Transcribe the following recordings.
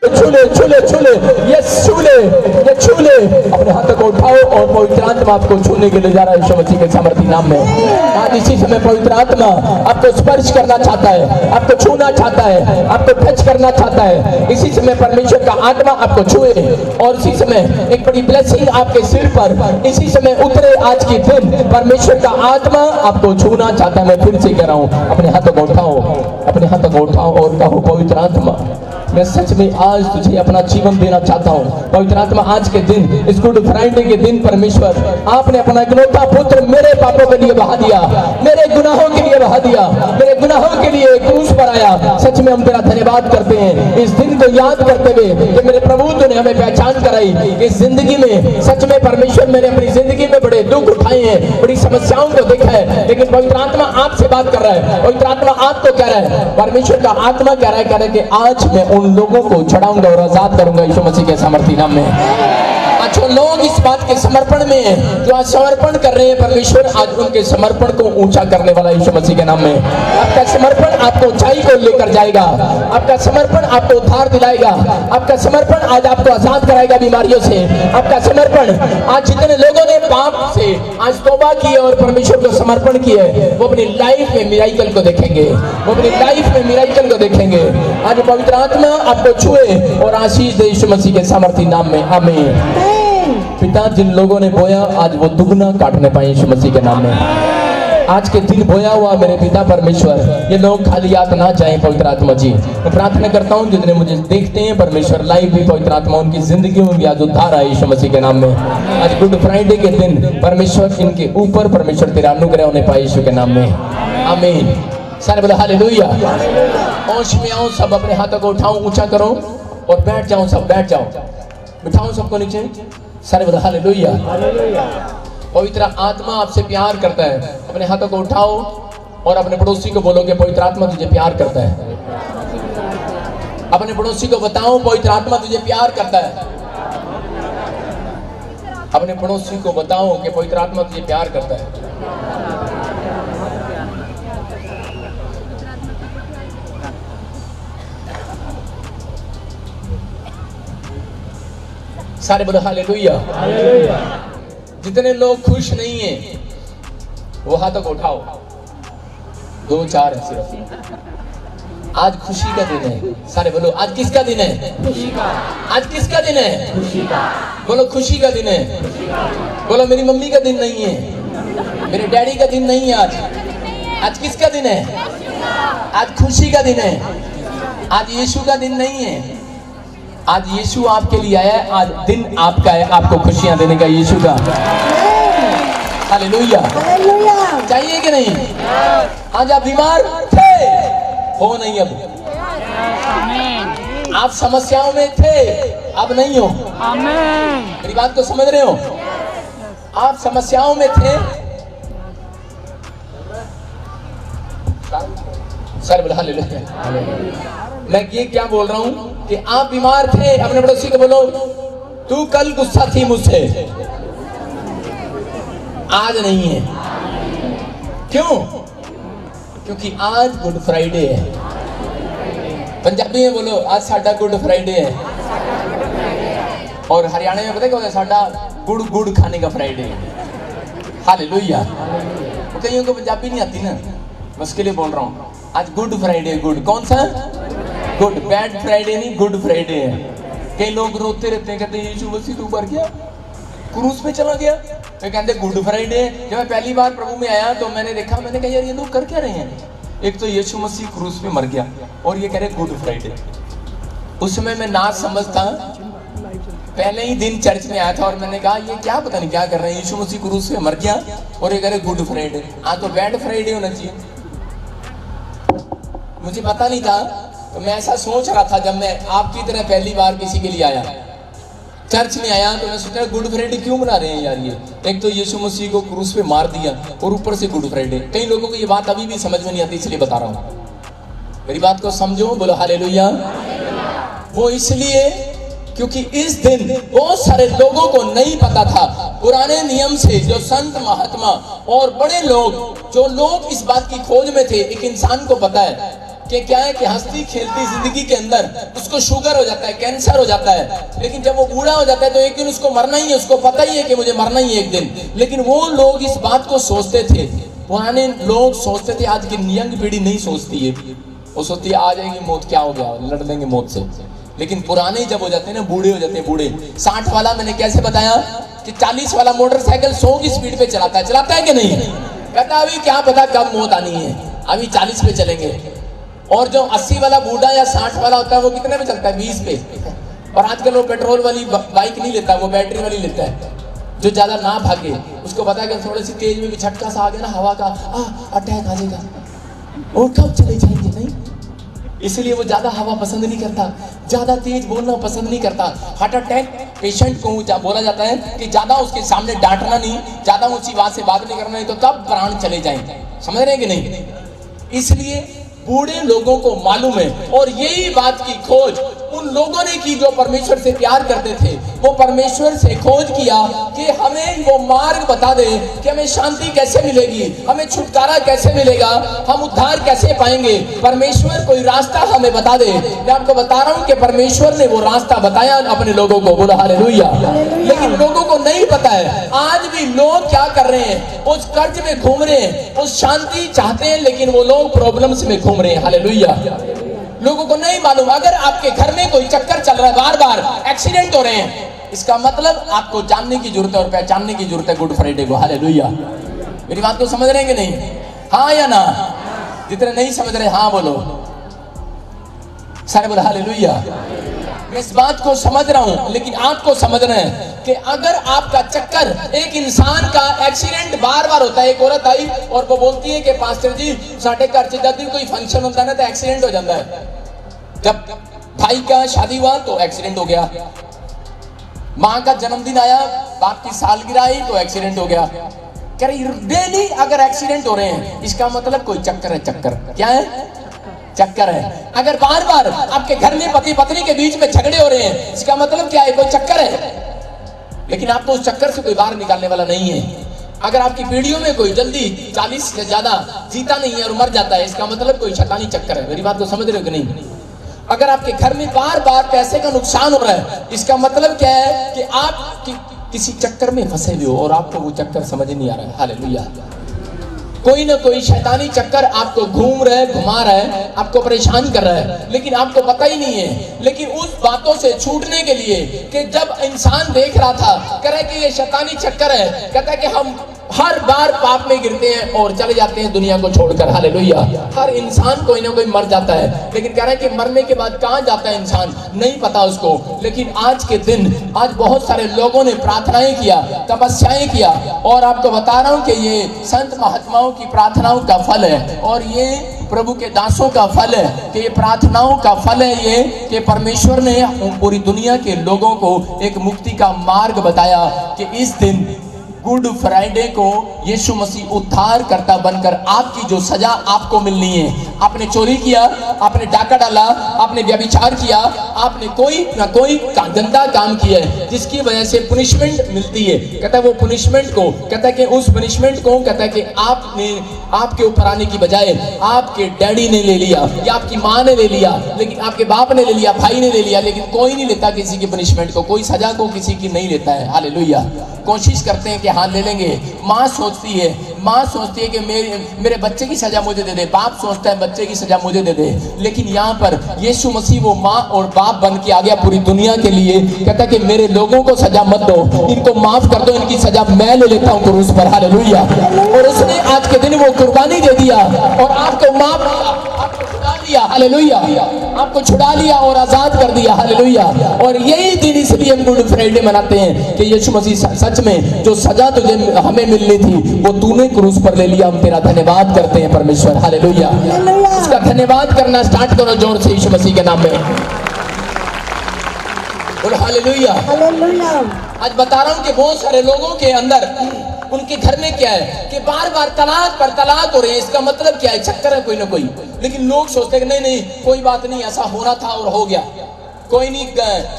छूले छूले छूले, ये छूले, ये छूले। अपने हाथों को उठाओ और पवित्र आत्मा आपको छूने के लिए जा रहा है यीशु मसीह के सामर्थी नाम में। आज इसी समय पवित्र आत्मा आपको स्पर्श करना चाहता है, आपको छूना चाहता है, आपको टच करना चाहता है। इसी समय परमेश्वर का आत्मा आपको छुए और इसी समय एक बड़ी ब्लेसिंग आपके सिर पर इसी समय उतरे। आज के दिन परमेश्वर का आत्मा आपको छूना चाहता है। मैं फिर से कह रहा हूँ, अपने हाथों को उठाओ, अपने हाथों को उठाओ और कहो, पवित्र आत्मा मैं सच में आज तुझे अपना जीवन देना चाहता हूँ। पवित्र आत्मा आज के दिन, इस गुड फ्राइडे के दिन परमेश्वर आपने अपना इकलौता पुत्र मेरे पापों के लिए बहा दिया, मेरे गुनाहों के लिए बहा दिया, मेरे गुनाहों के लिए क्रूस पर आया। सच में हम तेरा धन्यवाद करते हैं इस दिन को याद करते हुए कि मेरे प्रभु तूने हमें पहचान कराई। इस जिंदगी में सच में परमेश्वर मैंने अपनी जिंदगी में बड़े दुख उठाए हैं, बड़ी समस्याओं को देखा है, लेकिन पवित्र आत्मा आपसे बात कर रहा है। पवित्र आत्मा आपको कह रहा है, परमेश्वर का आत्मा कह रहा है कि आज मैं उन लोगों को छड़ाऊंगा और आजाद करूंगा यीशु मसीह के सामर्थी नाम में। जो लोग इस बात के समर्पण में हैं, जो आज समर्पण कर रहे हैं, परमेश्वर आज उनके समर्पण को ऊंचा करने वाला यीशु मसीह के नाम में। आपका समर्पण आपको ऊंचाई को लेकर जाएगा, आपका समर्पण आपको उद्धार दिलाएगा, आपका समर्पण आज आपको आजाद कराएगा बीमारियों से। आपका समर्पण आज जितने लोगों ने पाप से आज तौबा की और परमेश्वर को समर्पण किया है, वो अपनी लाइफ में मिराकल को देखेंगे, वो अपनी लाइफ में मिराकल को देखेंगे। आज पवित्र आत्मा आपको छुए और आशीष दे यीशु मसीह के सामर्थी नाम में, आमीन। पिता, जिन लोगों ने बोया आज वो दुगना काटने पाए यीशु मसीह के नाम में। आज के दिन बोया हुआ मेरे पिता परमेश्वर, ये लोग खाली हाथ ना जाएं पवित्र आत्मा जी। मैं प्रार्थना करता हूँ जितने मुझे देखते हैं परमेश्वर लाइव भी, पवित्र आत्मा उनकी जिंदगी में भी आज उद्धार आए यीशु मसीह के नाम में। आज गुड फ्राइडे के दिन परमेश्वर इनके ऊपर परमेश्वर तेरा अनुग्रह होने पाए यीशु के नाम में, आमीन। सारे बोलो हालेलुया। होश में आओ, सब अपने हाथों को उठाओ, ऊंचा करो और बैठ जाओ, सब बैठ जाओ, बिठाओ सबको नीचे। सारे बोलो हालेलुया। पवित्र आत्मा आपसे प्यार करता है। अपने हाथों को उठाओ और अपने पड़ोसी को बोलोगे पवित्र आत्मा तुझे प्यार करता है। अपने पड़ोसी को बताओ पवित्र आत्मा तुझे प्यार करता है। अपने पड़ोसी को बताओ कि पवित्र आत्मा तुझे प्यार करता है। सारे बोलो हालेलुया। जितने लोग खुश नहीं हैं वो हाथों को उठाओ, 2-4 है सिर्फ। आज खुशी का दिन है। सारे बोलो आज किसका दिन है? खुशी का। आज किसका दिन है? खुशी का। बोलो खुशी का दिन है। बोलो मेरी मम्मी का दिन नहीं है, मेरे डैडी का दिन नहीं है। आज किसका दिन है? आज खुशी का दिन है। आज यीशु का दिन नहीं है। आज यीशु आपके लिए आया है, आज दिन आपका है, आपको खुशियां देने का यीशु का। हालेलुया। चाहिए कि नहीं? आज आप बीमार थे, हो नहीं अब। आप समस्याओं में थे, अब नहीं हो। मेरी बात को समझ रहे हो? आप समस्याओं में थे, सर बोला हालेलुया। मैं ये क्या बोल रहा हूं कि आप बीमार थे। अपने पड़ोसी को बोलो तू कल गुस्सा थी मुझसे, आज नहीं है। क्यों? क्योंकि आज गुड फ्राइडे है। पंजाबी में बोलो आज साडा गुड फ्राइडे है। और हरियाणा में पता क्या होता है? साडा गुड़ खाने का फ्राइडे है। हालेलुया। कईयों को पंजाबी नहीं आती ना, बस के लिए बोल रहा हूँ। आज गुड फ्राइडे। गुड कौन सा? गुड। बैड फ्राइडे नहीं, गुड फ्राइडे है। कई लोग रोते रहते हैं, कहते हैं यीशु मसीह तू मर गया, क्रूस पे चला गया। तो कहते गुड फ्राइडे। जब मैं पहली बार प्रभु में आया तो मैंने देखा, मैंने कहा यार ये लोग कर क्या रहे हैं? एक तो यीशु मसीह क्रूस पे मर गया और ये कह रहे गुड फ्राइडे। उस समय मैं ना समझता, पहले ही दिन चर्च में आया था और मैंने कहा ये क्या पता नहीं क्या कर रहे हैं, यीशु मसीह क्रूस पे मर गया और ये कह रहे गुड फ्राइडे। आज तो बैड फ्राइडे होना चाहिए। मुझे पता नहीं था, तो मैं ऐसा सोच रहा था। जब मैं आपकी तरह पहली बार किसी के लिए आया, चर्च में आया, तो मैं सोचा गुड फ्राइडे क्यों मना रहे हैं यार ये? एक तो यीशु मसीह को क्रूस पे मार दिया और ऊपर से गुड फ्राइडे। कई लोगों को ये बात अभी भी समझ में नहीं आती, इसलिए बता रहा हूँ। मेरी बात को समझो, बोलो हालेलुया। वो इसलिए क्योंकि इस दिन बहुत सारे लोगों को नहीं पता था। पुराने नियम से जो संत महात्मा और बड़े लोग, जो लोग इस बात की खोज में थे, एक इंसान को पता है कि क्या है कि हंसती खेलती जिंदगी के अंदर उसको शुगर हो जाता है, कैंसर हो जाता है, लेकिन जब वो बूढ़ा हो जाता है तो एक दिन उसको मरना ही है, उसको पता ही है कि मुझे मरना ही है एक दिन। लेकिन वो लोग इस बात को सोचते थे, पुराने लोग सोचते थे, आज की यंग पीढ़ी नहीं सोचती है, वो सोचती है आ जाएगी मौत, क्या हो गया, लड़ लेंगे मौत से। लेकिन पुराने जब हो जाते हैं ना, बूढ़े हो जाते हैं, बूढ़े 60 वाला मैंने कैसे बताया कि 40 वाला मोटरसाइकिल 100 की स्पीड पे चलाता है कि नहीं, कहता अभी क्या पता कब मौत आनी है, अभी 40 पे चलेंगे। और जो 80 वाला बूढ़ा या 60 वाला होता है वो कितने पे चलता है, 20 पे। और आजकल वो पेट्रोल वाली बाइक नहीं लेता, वो बैटरी वाली लेता है, जो ज्यादा ना भागे, उसको पता है कि थोड़ी सी तेज में भी झटका सा आ गया ना हवा का, अटैक आ जाएगा और कब चले जाएंगे, नहीं, इसलिए वो ज्यादा हवा पसंद नहीं करता, ज्यादा तेज बोलना पसंद नहीं करता। हार्ट अटैक पेशेंट को बोला जाता है कि ज्यादा उसके सामने डांटना नहीं, ज्यादा ऊंची बात से बात नहीं करना, नहीं तो तब प्राण चले जाएंगे, समझ रहे हैं कि नहीं। इसलिए बूढ़े लोगों को मालूम है, और यही बात की खोज उन लोगों ने की जो परमेश्वर से प्यार करते थे। वो परमेश्वर से खोज किया कि हमें वो मार्ग बता दे कि हमें शांति कैसे मिलेगी, हमें छुटकारा कैसे मिलेगा, हम उद्धार कैसे पाएंगे। परमेश्वर कोई रास्ता हमें बता दे। मैं आपको बता रहा हूं कि परमेश्वर ने वो रास्ता बताया अपने लोगों को, बोला हालेलुया। लेकिन लोगों को नहीं पता है। आज भी लोग क्या कर रहे हैं, उस कर्ज में घूम रहे हैं, उस शांति चाहते हैं, लेकिन वो लोग प्रॉब्लम्स में घूम रहे हैं। हालेलुया। लोगों को नहीं मालूम, अगर आपके घर में कोई चक्कर चल रहा है, बार बार एक्सीडेंट हो रहे हैं, इसका मतलब आपको जानने की जरूरत है और पहचानने की जरूरत है गुड फ्राइडे को। हालेलुया। मेरी बात को समझ रहे हैं कि नहीं, हाँ या ना। जितने नहीं समझ रहे हाँ बोलो, सारे बोलो हालेलुया। मैं इस बात को समझ रहा हूं, लेकिन आपको समझना है कि अगर आपका चक्कर, एक इंसान का एक्सीडेंट बार बार होता है। एक औरत आई और वो बोलती है कि पास्टर जी साढ़े घर से जब भी कोई फंक्शन होता है ना तो एक्सीडेंट हो जाता है। जब भाई का शादी हुआ तो एक्सीडेंट हो गया, माँ का जन्मदिन आया, बाप की सालगिरह आई तो एक्सीडेंट हो गया। कह रही डेली अगर एक्सीडेंट हो रहे हैं, इसका मतलब कोई चक्कर है। चक्कर क्या है, चक्कर है। अगर बार बार आपके घर में पति पत्नी के बीच में झगड़े हो रहे हैं, इसका मतलब क्या है, कोई चक्कर है। लेकिन आपको उस चक्कर से कोई बाहर निकालने वाला नहीं है। अगर आपकी पीढ़ियों में कोई जल्दी 40 से ज्यादा जीता नहीं है और मर जाता है, इसका मतलब कोई शैतानी चक्कर है। मेरी बात को समझ रहे हो कि नहीं। अगर आपके घर में बार बार पैसे का नुकसान हो रहा है, इसका मतलब क्या है कि आप किसी चक्कर में फंसे हुए हो और आपको वो चक्कर समझ नहीं आ रहा है। हालेलुया। कोई ना कोई शैतानी चक्कर आपको घूम रहा है, घुमा रहा है, आपको परेशान कर रहा है, लेकिन आपको पता ही नहीं है। लेकिन उस बातों से छूटने के लिए कि जब इंसान देख रहा था, कह रहा है कि ये शैतानी चक्कर है, कहता है कि हम हर बार पाप में गिरते हैं और चले जाते हैं दुनिया को छोड़कर। हालेलुया। हर इंसान कोई ना कोई मर जाता है, लेकिन कह रहा है कि मरने के बाद कहां जाता है इंसान, नहीं पता उसको। लेकिन आज के दिन, आज बहुत सारे लोगों ने प्रार्थनाएं किया, तपस्याएं किया, और आपको बता रहा हूं कि ये संत महात्माओं की प्रार्थनाओं का फल है, और ये प्रभु के दासों का फल है, कि ये प्रार्थनाओं का फल है ये कि परमेश्वर ने पूरी दुनिया के लोगों को एक मुक्ति का मार्ग बताया कि इस दिन गुड फ्राइडे को यीशु मसीह उद्धार करता बनकर आपकी जो सजा आपको मिलनी है। आपने चोरी किया, आपने डाका डाला, आपने व्यभिचार किया, आपने कोई ना कोई गंदा काम किया है जिसकी वजह से पनिशमेंट मिलती है। कहता है वो पनिशमेंट को, कहता है कि उस पनिशमेंट को, कहता है कि आपने, आपके ऊपर आने की बजाय आपके डैडी ने ले लिया या आपकी माँ ने ले लिया, लेकिन आपके बाप ने ले लिया, भाई ने ले लिया, लेकिन कोई नहीं लेता किसी की पनिशमेंट को, कोई सजा को किसी की नहीं लेता है। हालेलुया। कोशिश करते हैं कि हाँ ले लेंगे। माँ सोचती है कि मेरे बच्चे की सजा मुझे दे दे, बाप सोचता है बच्चे की सजा मुझे दे दे। लेकिन यहाँ पर यीशु मसीह वो माँ और बाप बन के आ गया पूरी दुनिया के लिए। कहता है कि मेरे लोगों को सजा मत दो, इनको माफ कर दो, इनकी सजा मैं ले लेता हूँ क्रूस पर। हालेलुया। और उसने आज के दिन वो कुर्बानी दे दिया और आपको माफ, आपको छुड़ा लिया। हालेलुया। आपको छुड़ा लिया और आजाद कर दिया। हालेलुया। और यही दिन इसलिए हम गुड फ्राइडे मनाते हैं कि यीशु मसीह सच में जो सजा तुझे हमें मिलनी थी वो तूने क्रूस पर ले लिया। हम तेरा धन्यवाद करते हैं परमेश्वर। हालेलुया। उसका धन्यवाद करना स्टार्ट करो जोर से यीशु मसीह के नाम में। बोलो हालेलुया। आज बता रहा हूं कि बहुत सारे लोगों के अंदर, उनके घर में क्या है कि बार बार तलाक पर तलाक हो रहे हैं। इसका मतलब क्या है, चक्कर है कोई ना कोई। लेकिन लोग सोचते हैं कि नहीं कोई बात नहीं, ऐसा होना था और हो गया, कोई नहीं,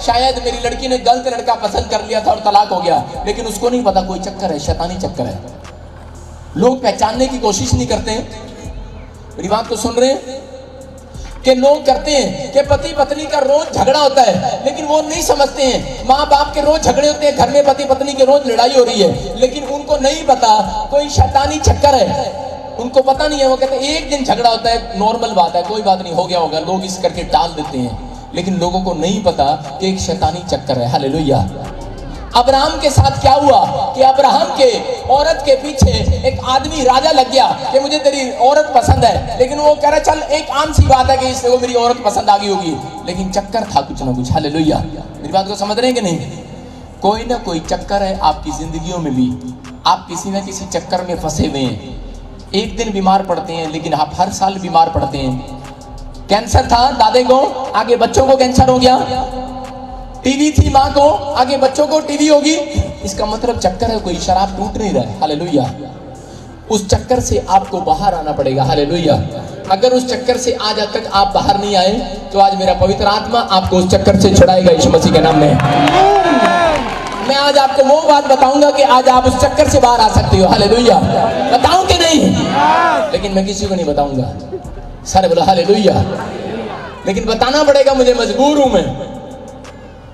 शायद मेरी लड़की ने गलत लड़का पसंद कर लिया था और तलाक हो गया। लेकिन उसको नहीं पता कोई चक्कर है, शैतानी चक्कर है। लोग पहचानने की कोशिश नहीं करते। मेरी बात को सुन रहे हैं। कि लोग करते हैं कि पति पत्नी का रोज झगड़ा होता है, लेकिन वो नहीं समझते हैं माँ बाप के रोज झगड़े होते हैं, घर में पति पत्नी के रोज लड़ाई हो रही है, लेकिन उनको नहीं पता कोई शैतानी चक्कर है, उनको पता नहीं है। वो कहते हैं एक दिन झगड़ा होता है, नॉर्मल बात है, कोई बात नहीं, हो गया होगा, लोग इस करके टाल देते हैं, लेकिन लोगों को नहीं पता कि एक शैतानी चक्कर है। हालेलुया। अब्राहम के साथ क्या हुआ कि अब्राहम के औरत के पीछे एक आदमी राजा लग गया कि मुझे तेरी औरत पसंद है, लेकिन वो कह रहा चल एक आम सी बात है कि इससे वो मेरी औरत पसंद आ गई होगी, लेकिन चक्कर था कुछ ना कुछ। हालेलुया। मेरी बात को समझ रहे हैं कि नहीं? कोई ना कोई चक्कर है आपकी जिंदगियों में भी, आप किसी ना किसी चक्कर में फंसे हुए हैं। एक दिन बीमार पड़ते हैं, लेकिन आप हर साल बीमार पड़ते हैं। कैंसर था दादे को, आगे बच्चों को कैंसर हो गया। टीवी थी माँ को, आगे बच्चों को टीवी होगी। इसका मतलब चक्कर है, कोई शराब टूट नहीं रहा है। हालेलुया। उस चक्कर से आपको बाहर आना पड़ेगा। हालेलुया। अगर उस चक्कर से आज तक आप बाहर नहीं आए, तो आज मेरा पवित्र आत्मा आपको उस चक्कर से छुड़ाएगा यीशु मसीह के नाम में। मैं आज आपको वो बात बताऊंगा कि आज आप उस चक्कर से बाहर आ सकते हो। हालेलुया। बताऊं कि नहीं? लेकिन मैं किसी को नहीं बताऊंगा। सारे बोला हालेलुया। लेकिन बताना पड़ेगा, मुझे मजबूर हूं मैं,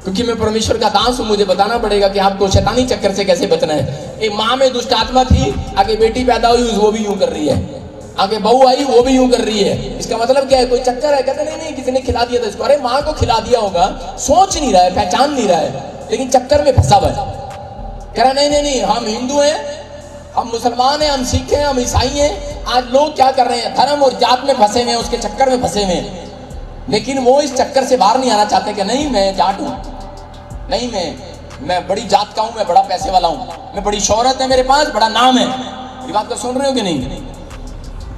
क्योंकि मैं परमेश्वर का दास हूं। मुझे बताना पड़ेगा कि आपको शैतानी चक्कर से कैसे बचना है। एक माँ में दुष्ट आत्मा थी, आगे बेटी पैदा हुई, वो भी यूं कर रही है, आगे बहू आई, वो भी यूं कर रही है। इसका मतलब क्या है? कोई चक्कर है? कहते नहीं नहीं, किसी ने खिला दिया था इसको। अरे माँ को खिला दिया होगा, सोच नहीं रहा है, पहचान नहीं रहा है, लेकिन चक्कर में फंसा हुआ है। कह रहा नहीं नहीं नहीं, हम हिंदू हैं, हम मुसलमान हैं, हम सिख हैं, हम ईसाई हैं। आज लोग क्या कर रहे हैं? धर्म और जात में फंसे हुए हैं, उसके चक्कर में फंसे हुए हैं, लेकिन वो इस चक्कर से बाहर नहीं आना चाहते कि नहीं मैं जाट हूं, नहीं मैं बड़ी जात का हूं, मैं बड़ा पैसे वाला हूं, मैं बड़ी शोहरत है मेरे पास, बड़ा नाम है। ये बात तो सुन रहे हो कि नहीं?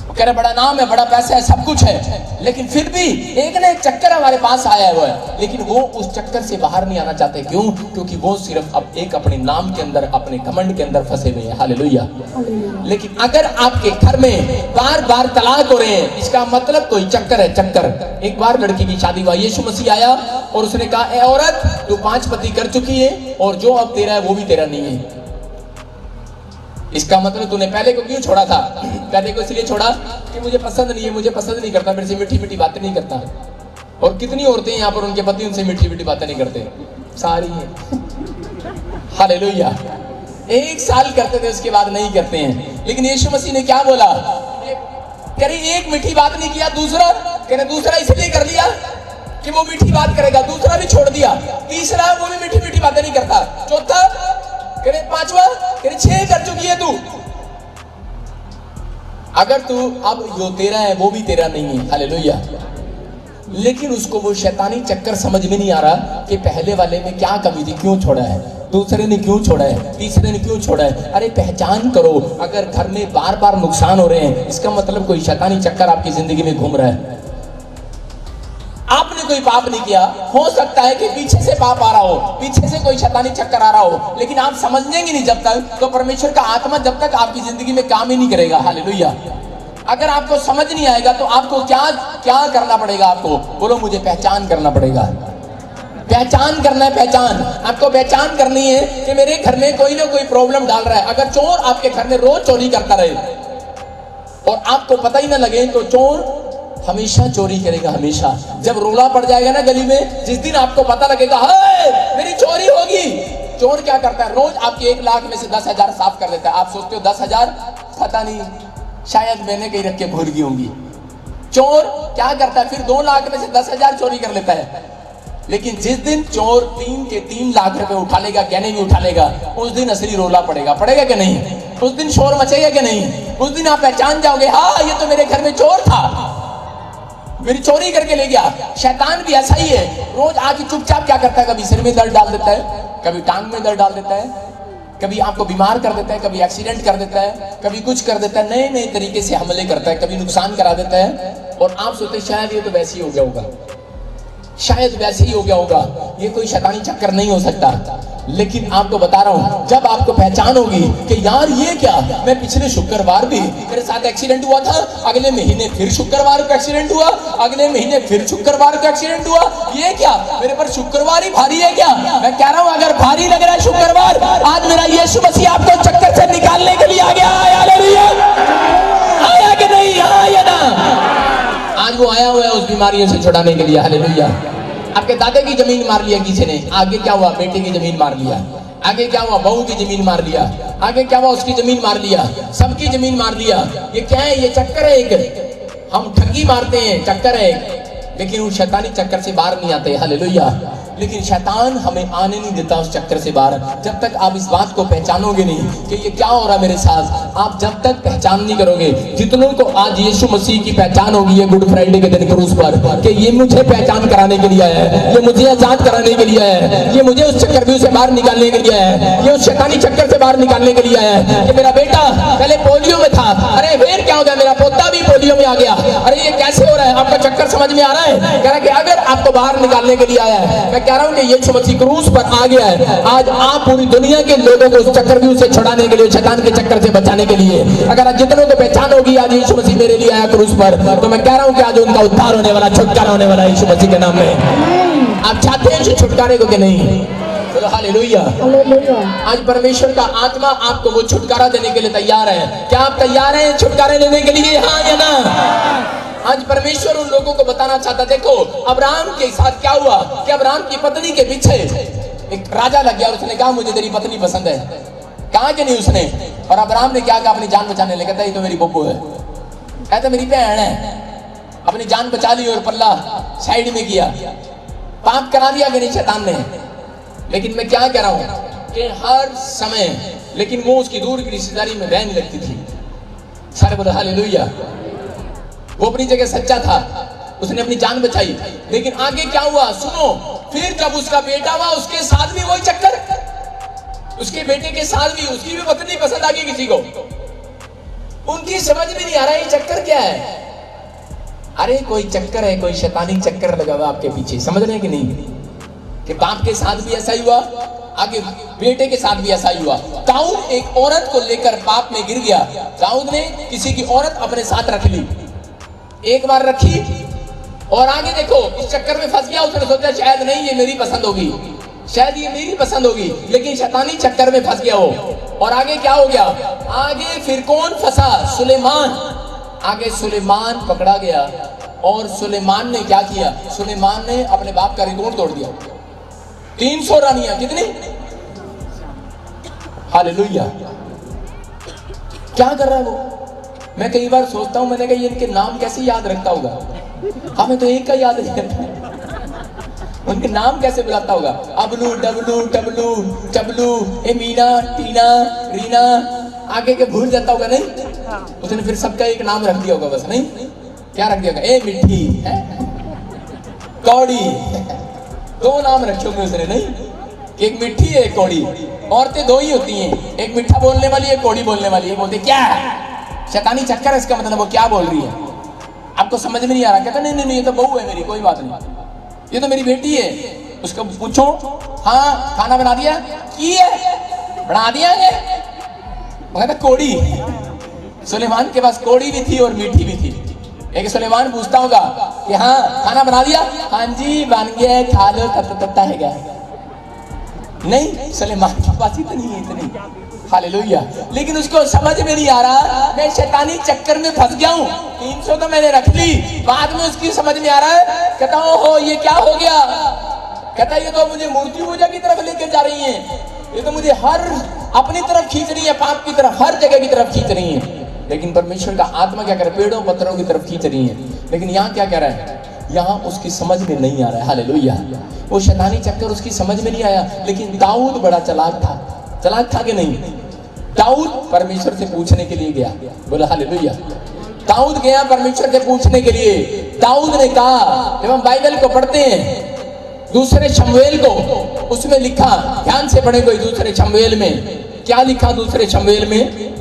कह रहे बड़ा नाम है, बड़ा पैसा है, सब कुछ है, लेकिन फिर भी एक ना एक चक्कर हमारे पास आया हुआ है, लेकिन वो उस चक्कर से बाहर नहीं आना चाहते। क्यों? क्योंकि वो सिर्फ अब एक अपने नाम के अंदर, अपने घमंड के अंदर फंसे हुए हैं। हालेलुया। लेकिन अगर आपके घर में बार बार तलाक हो रहे हैं, इसका मतलब कोई चक्कर है। चक्कर। एक बार लड़की की शादी हुआ, यीशु मसीह आया और उसने कहा ए औरत, तू 5 पति कर चुकी है और जो अब तेरा है वो भी तेरा नहीं है। इसका मतलब तूने पहले को क्यों छोड़ा था? पहले को इसलिए छोड़ा कि मुझे पसंद नहीं है, मुझे पसंद नहीं करता, मेरे से मीठी मीठी बातें नहीं करता। और कितनी औरतें यहाँ पर उनके पति उनसे मीठी मीठी बातें नहीं करते? सारी है। हालेलुया। 1 साल करते थे, उसके बाद नहीं करते हैं। लेकिन यीशु मसीह ने क्या बोला? करी एक मीठी बात नहीं किया, दूसरा इसलिए कर लिया कि वो मीठी बात करेगा, दूसरा भी छोड़ दिया, तीसरा वो भी मीठी मीठी बातें नहीं करता, चौथा करे, 5वां करे, 6 कर चुकी है तू। अगर तू अब जो तेरा है वो भी तेरा नहीं है। हालेलुया। लेकिन उसको वो शैतानी चक्कर समझ में नहीं आ रहा कि पहले वाले में क्या कमी थी, क्यों छोड़ा है, दूसरे ने क्यों छोड़ा है, तीसरे ने क्यों छोड़ा है। अरे पहचान करो। अगर घर में बार बार नुकसान हो रहे हैं, इसका मतलब कोई शैतानी चक्कर आपकी जिंदगी में घूम रहा है। आपने कोई पाप नहीं किया, हो सकता है कि पीछे से पाप आ रहा हो, पीछे से कोई शैतानी चक्कर आ रहा हो, लेकिन आप समझेंगे नहीं जब तक, तो परमेश्वर का आत्मा जब तक आपकी जिंदगी में काम ही नहीं करेगा। हालेलुया। अगर आपको समझ नहीं आएगा तो आपको क्या करना पड़ेगा? आपको बोलो, मुझे पहचान करना पड़ेगा। पहचान करना है। पहचान आपको पहचान करनी है कि मेरे घर में कोई ना कोई प्रॉब्लम डाल रहा है। अगर चोर आपके घर में रोज चोरी करता रहे और आपको पता ही ना लगे, तो चोर हमेशा चोरी करेगा। हमेशा जब रोला पड़ जाएगा ना गली में, जिस दिन आपको पता लगेगा हाय मेरी चोरी होगी, चोर क्या करता है? रोज आपके 1 लाख में से 10,000 साफ कर देता है। आप सोचते हो 10,000 पता नहीं, शायद मैंने कहीं रख के भूल गई होंगी। चोर क्या करता है? फिर 2 लाख में से 10,000 चोरी कर लेता है। लेकिन जिस दिन चोर 3 लाख रुपए उठा लेगा, गहने भी उठा लेगा, उस दिन असली रोला पड़ेगा कि नहीं? उस दिन शोर मचेगा कि नहीं? उस दिन आप पहचान जाओगे, हाँ ये तो मेरे घर में चोर था, मेरी चोरी करके ले गया। शैतान भी ऐसा ही है, रोज आके चुपचाप क्या करता है? कभी सिर में दर्द डाल देता है, कभी टांग में दर्द डाल देता है, कभी आपको बीमार कर देता है, कभी एक्सीडेंट कर देता है, कभी कुछ कर देता है, नए नए तरीके से हमले करता है, कभी नुकसान करा देता है। और आप सोचते शायद ये तो वैसे ही हो गया होगा, शायद वैसे ही हो गया होगा, ये कोई शैतानी चक्कर नहीं हो सकता। लेकिन आपको बता रहा हूं, जब आपको पहचान होगी कि यार ये क्या, मैं पिछले शुक्रवार भी मेरे साथ एक्सीडेंट हुआ था, अगले महीने फिर शुक्रवार को एक्सीडेंट हुआ, अगले महीने फिर शुक्रवार को एक्सीडेंट हुआ, ये क्या मेरे पर शुक्रवार ही भारी है क्या? मैं कह रहा हूं अगर भारी लग रहा है शुक्रवार, आज मेरा यीशु मसीह आपको चक्कर से निकालने के लिए आ गया। हालेलुया। आया कि नहीं? आया ना? आज वो आया हुआ है, उस बीमारियों से छुड़ाने के लिए। हालेलुया। आपके दादा की जमीन मार लिया किसी ने, आगे क्या हुआ? बेटे की जमीन मार लिया। आगे क्या हुआ? बहू की जमीन मार लिया। आगे क्या हुआ? उसकी जमीन मार लिया। सबकी जमीन मार लिया। ये क्या है? ये चक्कर है एक। हम ठगी मारते हैं, चक्कर है, लेकिन उस शैतानी चक्कर से बाहर नहीं आते। हालेलुया। लेकिन शैतान हमें आने नहीं देता उस चक्कर से बाहर, जब तक आप इस बात को पहचानोगे नहीं कि ये क्या हो रहा है मेरे साथ। आप जब तक पहचान नहीं करोगे, जितनों को आज यीशु मसीह की पहचान होगी ये गुड फ्राइडे के दिन क्रूस पर, कि ये मुझे पहचान कराने के लिए है, ये मुझे आजाद कराने के लिए है, ये मुझे उस चक्रव्यूह से बाहर निकालने के लिए है, ये उस शैतानी चक्कर से बाहर निकालने के लिए है। कि मेरा बेटा पहले पोलियो में था, अरे फिर क्या हो गया? मेरा पोता भी पोलियो में आ गया। अरे ये कैसे हो रहा है? आपका चक्कर समझ में आ रहा है? कह रहा है कि अगर आपको बाहर निकालने के लिए आया है, मैं कह रहा हूं कि यीशु मसीह क्रूस पर आ गया है। आज आप पूरी दुनिया के लोगों को उस चक्रव्यूह से छुड़ाने के लिए, शैतान के चक्कर से बचाने के लिए। अगर आज जितनों को पहचान होगी आज यीशु मसीह मेरे लिए आया क्रूस पर, तो मैं कह रहा हूं कि आज उनका उद्धार होने वाला, छुटकारा होने वाला यीशु मसीह के नाम में। आप चाहते हैं इस छुटकारे को कि नहीं? तो हालेलुया। आज परमेश्वर का आत्मा आपको वो छुटकारा देने के लिए तैयार है। क्या आप तैयार हैं छुटकारे लेने के लिए? हाँ या ना? आज परमेश्वर उन लोगों को बताना चाहता। देखो अब्राहम के साथ क्या हुआ कि अब्राहम की पत्नी के पीछे एक राजा लग गया और उसने कहा मुझे तेरी पत्नी पसंद है। कहा कि नहीं उसने? और अब्राहम ने क्या कहा? अपनी जान बचाने लगा। कहता ये तो मेरी बब्बू है, कहता मेरी बहन है। अपनी जान बचा ली और पल्ला साइड में किया। पाप करा दिया कि नहीं शैतान ने? लेकिन मैं क्या कह रहा हूं कि हर समय, लेकिन वो उसकी दूर की रिश्तेदारी में बहन लगती थी। सारे बोले हालेलुया। वो अपनी जगह सच्चा था, उसने अपनी जान बचाई। लेकिन आगे क्या हुआ सुनो, फिर जब उसका बेटा हुआ उसके साथ भी वही चक्कर, उसके बेटे के साथ भी उसकी भी पत्नी पसंद आ गई किसी को। उनकी समझ में नहीं आ रहा ये चक्कर क्या है। अरे कोई चक्कर है, कोई शैतानी चक्कर लगा हुआ आपके पीछे, समझ रहे हैं कि नहीं? कि बाप के साथ भी ऐसा ही हुआ, आगे बेटे के साथ भी ऐसा ही हुआ। दाऊद एक औरत को लेकर पाप में गिर गया। दाऊद ने किसी की औरत अपने साथ रख ली, एक बार रखी और आगे देखो इस चक्कर में फंस गया। उसने सोचा शायद नहीं ये मेरी पसंद होगी, शायद ये मेरी पसंद होगी, लेकिन शैतानी चक्कर में फंस गया वो। और आगे क्या हो गया? आगे फिर कौन फंसा? सुलेमान। आगे सुलेमान पकड़ा गया और सुलेमान ने क्या किया? सुलेमान ने अपने बाप का रिकॉर्ड तोड़ दिया। 300 रानियां, कितनी? हालेलुया। क्या कर रहा है वो? मैं कई बार सोचता हूं, मैंने कहा ये इनके नाम कैसे याद रखता होगा? हमें तो एक का याद नहीं रहता, उनके नाम कैसे बुलाता होगा? अबलू, डबलू, टबलू, चबलू, ए मीना, टीना, रीना, आगे के भूल जाता होगा नहीं? उसने फिर सबका एक नाम रख दिया होगा बस, नहीं? क्या रख दिया होगा? ए मिट्टी है, कौड़ी, 2 नाम रखे होंगे उसने, नहीं? एक मिट्टी है, एक कौड़ी। औरतें 2 ही होती हैं, एक मीठा बोलने वाली, एक कौड़ी बोलने वाली। ये बोलते क्या है? शैतानी चक्कर है इसका मतलब। वो क्या बोल रही है आपको समझ में नहीं आ रहा? कहता नहीं नहीं नहीं, ये तो बहू है मेरी, कोई बात नहीं, ये तो मेरी बेटी है। उसको पूछो, हाँ खाना बना दिया? की है, बना दिया है। वो कहता कौड़ी। सुलेमान के पास कौड़ी भी थी और मीठी भी थी। एक सुलेमान पूछता होगा कि हाँ खाना बना दिया? हाँ जी बन गया, खा लो, तत्ता है क्या? नहीं, सुलेमान के पास इतनी है, इतनी। हालेलुया। लेकिन उसको समझ में नहीं आ रहा मैं शैतानी चक्कर में फंस गया हूँ। 300 तो मैंने रख ली, बाद में उसकी समझ में आ रहा है। कहता ओहो ये क्या हो गया? कहता ये तो मुझे मूर्ति पूजा की तरफ लेकर जा रही है, ये तो मुझे हर अपनी तरफ खींच रही है, पाप की तरफ, हर जगह की तरफ खींच रही है। लेकिन परमेश्वर का आत्मा क्या कर रहा है? पेड़ों पत्थरों की तरफ खींच रही है। लेकिन यहाँ क्या कह रहा है? यहाँ उसकी समझ में नहीं आ रहा है। हालेलुया। वो शैतानी चक्कर उसकी समझ में नहीं आया। लेकिन दाऊद बड़ा चालाक था। चालाक था कि नहीं? दाऊद परमेश्वर से पूछने के लिए गया। बोला हालेलुया। दाऊद गया परमेश्वर से पूछने के लिए। दाऊद ने कहा, जब हम बाइबल को पढ़ते हैं दूसरे शमूएल को, उसमें लिखा, ध्यान से पढ़े कोई, दूसरे शमूएल में क्या लिखा? दूसरे शमूएल में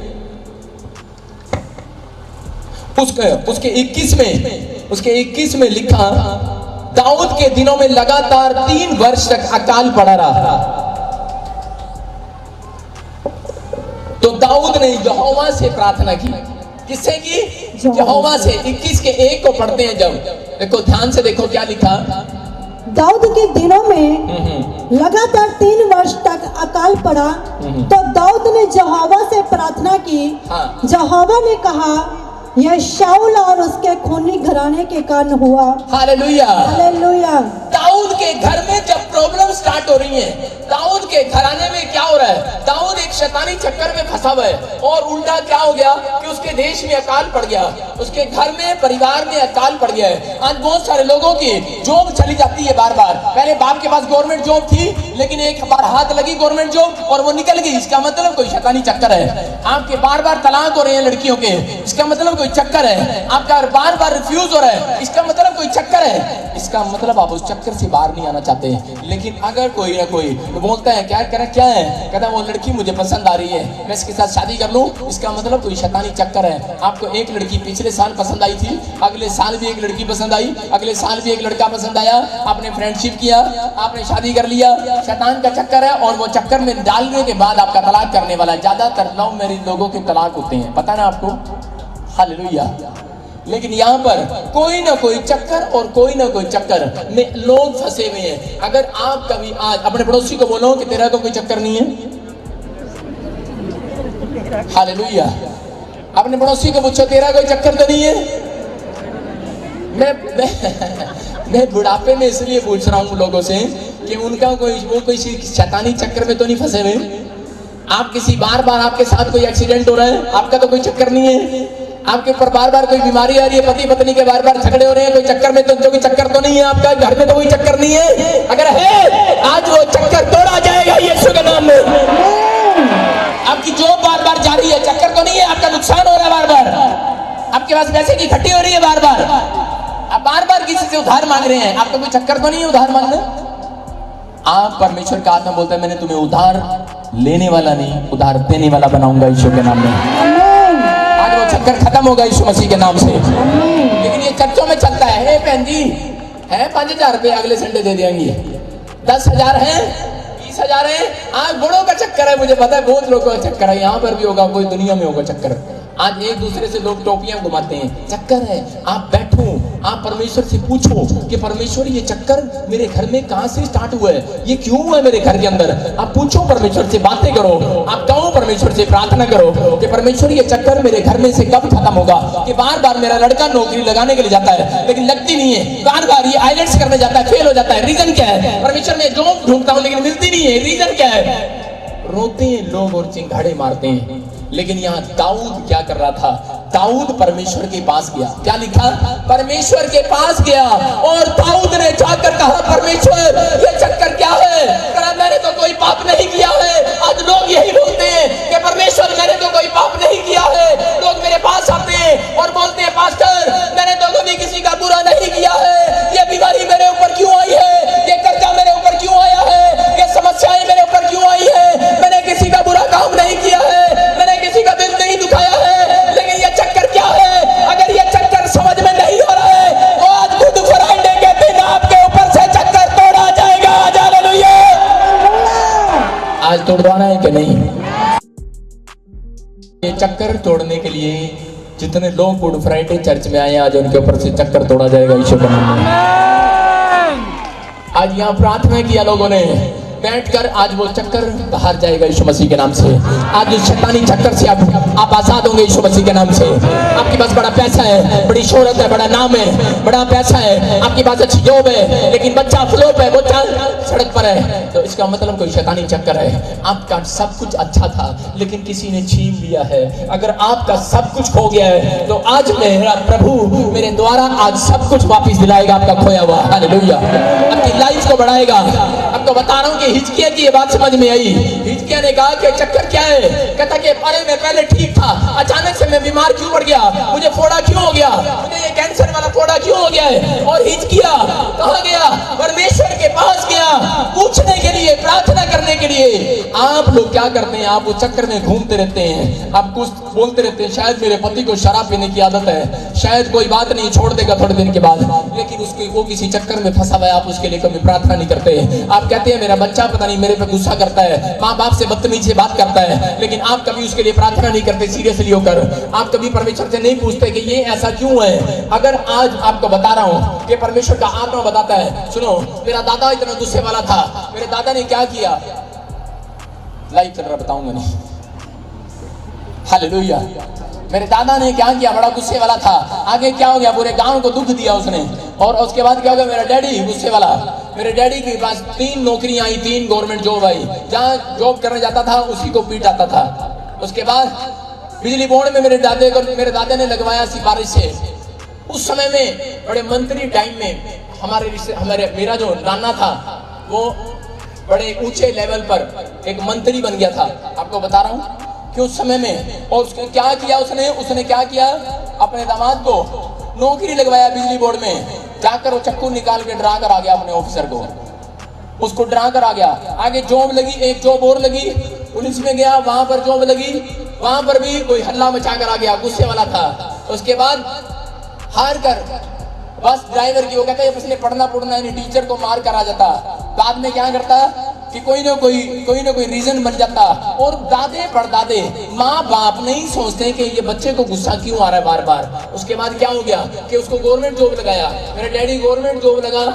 उसके 21 में लिखा, दाऊद के दिनों में लगातार 3 वर्ष तक अकाल पड़ा रहा। तो दाऊद ने यहोवा से प्रार्थना की। किससे की? यहोवा से। 21 के 1 को पढ़ते हैं जब, देखो ध्यान से देखो क्या लिखा। दाऊद के दिनों में लगातार 3 वर्ष तक अकाल पड़ा, तो दाऊद ने यहोवा से प्रार्थना की। हाँ। यहोवा ने कहा, यह शाऊल और उसके खूनी घराने के कारण हुआ। हालेलुया। हालेलुया। दाऊद के घर में जब प्रॉब्लम स्टार्ट हो रही है, दाऊद के घराने में क्या हो रहा है, दाऊद एक शैतानी चक्कर में फंसा हुआ है और उल्टा क्या हो गया कि उसके देश में अकाल पड़ गया, उसके घर में परिवार में अकाल पड़ गया है। आज बहुत सारे लोगों की जॉब चली जाती है बार बार। पहले बाप के पास गवर्नमेंट जॉब थी, लेकिन एक बार हाथ लगी गवर्नमेंट जॉब और वो निकल गई, इसका मतलब कोई शैतानी चक्कर है। आपके बार बार तलाक हो रहे हैं लड़कियों के, इसका मतलब कोई चक्कर है। आपका बार बार रिफ्यूज हो रहा है, इसका मतलब कोई चक्कर है। इसका मतलब आप उस चक्कर से बाहर नहीं आना चाहते। लेकिन अगर कोई ना कोई तो बोलता है क्या करें, क्या है, कहता है वो लड़की मुझे पसंद आ रही है, मैं इसके साथ शादी कर लूं, इसका मतलब कोई शैतानी चक्कर है। आपको एक लड़की पिछले साल पसंद आई थी, अगले साल भी एक लड़की पसंद आई, अगले साल भी एक लड़का पसंद आया, आपने फ्रेंडशिप किया, आपने शादी कर लिया, शैतान का चक्कर है। और वो चक्कर में डालने के बाद आपका तलाक करने वाला है। ज्यादातर लव मैरिज लोगों के तलाक होते हैं, पता ना आपको। हालेलुया। लेकिन यहाँ पर कोई ना कोई चक्कर और कोई ना कोई चक्कर में लोग फंसे हुए हैं। अगर आप कभी आज अपने पड़ोसी को बोलो कि तेरा तो कोई चक्कर नहीं है, हालेलुया, अपने पड़ोसी को पूछो तेरा कोई चक्कर तो नहीं है। मैं बुढ़ापे में इसलिए पूछ रहा हूँ लोगों से कि उनका वो कोई शैतानी चक्कर में तो नहीं फंसे हुए। आप किसी बार बार आपके साथ कोई एक्सीडेंट हो रहा है, आपका तो कोई चक्कर नहीं है। आपके ऊपर बार बार कोई बीमारी आ रही है, पति पत्नी के बार बार झगड़े हो रहे हैं, कोई चक्कर में तो कोई चक्कर तो नहीं है आपका, घर में तो कोई चक्कर नहीं है। अगर है आज वो चक्कर तोड़ा जाएगा यीशु के नाम में। आपकी जॉब बार बार जा रही है, चक्कर तो नहीं है, आपका नुकसान हो रहा है बार बार, आपके पास पैसे की इकट्ठी हो रही है बार बार, आप बार बार किसी से उधार मांग रहे हैं, आपका कोई चक्कर तो नहीं है उधार मांगना। आप परमेश्वर का आत्मा बोलता है मैंने तुम्हें उधार लेने वाला नहीं उधार देने वाला बनाऊंगा यीशु के नाम में। आज वो चक्कर खत्म होगा यीशु मसीह के नाम से। लेकिन ये चर्चों में चलता है, बहन जी है 5,000 रुपए अगले संडे दे देंगे, 10,000 है, 20,000 है। आज बड़ों का चक्कर है, मुझे पता है बहुत लोगों का चक्कर है, यहाँ पर भी होगा, कोई दुनिया में होगा चक्कर। आज एक दूसरे से लोग टोपियां घुमाते हैं, चक्कर है। आप बैठो, आप परमेश्वर से पूछो कि परमेश्वर ये चक्कर मेरे घर में कहां से स्टार्ट हुआ है, ये क्यों हुआ है मेरे घर के अंदर। आप पूछो परमेश्वर से, बातें करो, आप कहो परमेश्वर से, प्रार्थना करो कि परमेश्वर ये चक्कर मेरे घर में से कब खत्म होगा। कि बार बार मेरा लड़का नौकरी लगाने के लिए जाता है लेकिन लगती नहीं है, बार बार ये आईलेट्स करने जाता है, फेल हो जाता है, रीजन क्या है। परमेश्वर में जॉब ढूंढता हूं लेकिन मिलती नहीं है, रीजन क्या है। रोते हैं लोग और चिंगाड़े मारते हैं। लेकिन यहाँ दाऊद क्या कर रहा था, दाऊद परमेश्वर के पास गया। क्या लिखा, परमेश्वर के पास गया और दाऊद ने जाकर कहा परमेश्वर ये चक्कर क्या है, कहा मैंने तो कोई पाप नहीं किया है। आज लोग यही बोलते हैं कि परमेश्वर मैंने तो कोई पाप नहीं किया है। लोग मेरे पास आते हैं और बोलते हैं पास्टर मैंने तो कभी किसी का बुरा नहीं किया है, ये बीमारी मेरे ऊपर क्यों आई है, ये कर्जा मेरे ऊपर क्यों आया है, ये समस्याएं मेरे ऊपर क्यों आई है, मैंने किसी का बुरा काम नहीं किया है, किसी का दिल नहीं दुखाया है। लेकिन ये चक्कर क्या है, अगर ये चक्कर समझ में नहीं आ रहा है तो आज गुड फ्राइडे के दिन आपके ऊपर से चक्कर तोड़ा जाएगा। हालेलुया। आज तोड़वाना है कि नहीं। ये चक्कर तोड़ने के लिए जितने लोग गुड फ्राइडे चर्च में आए आज उनके ऊपर से चक्कर तोड़ा जाएगा यीशु के नाम में। आज यहाँ प्रार्थना किया लोगों ने बैठकर, आज वो चक्कर बाहर जाएगा यीशु मसीह के नाम से। आज उस शैतानी चक्कर से आप आजाद होंगे यीशु मसीह के नाम से। आपके पास बड़ा पैसा है, बड़ी शोहरत है, बड़ा नाम है, बड़ा पैसा है, आपके पास अच्छी जॉब है, लेकिन बच्चा फ्लॉप है, बच्चा सड़क पर है, तो इसका मतलब कोई शैतानी चक्कर है। आपका सब कुछ अच्छा था लेकिन किसी ने छीन लिया है। अगर आपका सब कुछ खो गया है तो आज मेरा प्रभु मेरे द्वारा आज सब कुछ वापस दिलाएगा आपका खोया हुआ। हालेलुया। आपकी लाइफ को बढ़ाएगा। आपको बता रहा हूँ कि हिजकिया की ये बात समझ में आई। हिजकिया ने कहा कि चक्कर क्या है, कहता कि अरे मैं पहले ठीक था, अचानक से मैं बीमार क्यों पड़ गया, मुझे फोड़ा क्यों हो गया, मुझे ये कैंसर वाला फोड़ा क्यों हो गया है। और हिजकिया कहाँ गया, परमेश्वर के पास गया पूछने के लिए, प्रार्थना करने के लिए। आप लोग क्या करते हैं, आप उस चक्कर में घूमते रहते हैं, आप कुछ बोलते रहते हैं शायद मेरे पति को शराब पीने की आदत है, शायद कोई बात नहीं छोड़ देगा थोड़े दिन के बाद, लेकिन उसके वो किसी चक्कर में फंसा हुआ है, आप उसके लिए कभी प्रार्थना नहीं करते। आप कहते हैं मेरा बच्चा पता नहीं मेरे पे गुस्सा करता है, माँ बाप से बदतमीजी से बात करता है, लेकिन आप कभी उसके लिए प्रार्थना नहीं करते सीरियसली होकर। आप कभी परमेश्वर से नहीं पूछते कि ये ऐसा क्यों है। अगर आज आपको बता रहा हूँ कि परमेश्वर का आत्मा बताता है, सुनो मेरा दादा इतना गुस्से वाला था, मेरे दादा ने क्या किया, लाइव चल रहा बताऊंगा नहीं, हालेलुया। मेरे दादा ने क्या किया, बड़ा गुस्से वाला था। आगे क्या हो गया, पूरे गांव को दुख दिया उसने। और उसके बाद क्या हो गया, मेरा डैडी गुस्से वाला। मेरे डैडी के पास 3 नौकरियां आई, 3 गवर्नमेंट जॉब आई। जहाँ जॉब करने जाता था उसी को पीट आता था। उसके बाद बिजली बोर्ड में मेरे दादा ने लगवाया सिफारिश से। उस समय में बड़े मंत्री टाइम में मेरा जो नाना था वो बड़े ऊंचे लेवल पर एक मंत्री बन गया था। आपको बता रहा हूँ कि उस समय में। और उसने क्या किया, उसने क्या किया, अपने दामाद को नौकरी लगवाया बिजली बोर्ड में। जाकर वो चक्कू निकाल के डरा कर आ गया अपने ऑफिसर को, उसको डरा कर आ गया। आगे जॉब लगी, एक जॉब और लगी, पुलिस में गया, वहां पर जॉब लगी, वहां पर भी कोई हल्ला मचा कर आ गया, गुस्से वाला था। उसके बाद हार कर बस ड्राइवर की, वो कहता है उसने पढ़ना नहीं, टीचर को मार कर आ जाता। बाद में क्या करता कि कोई ना कोई रीजन बन जाता। और दादे परदादे माँ बाप नहीं सोचते कि ये बच्चे को गुस्सा क्यों आ रहा है बार बार। उसके बाद क्या हो गया कि उसको गवर्नमेंट जॉब लगाया। मेरा डैडी गवर्नमेंट जॉब लगा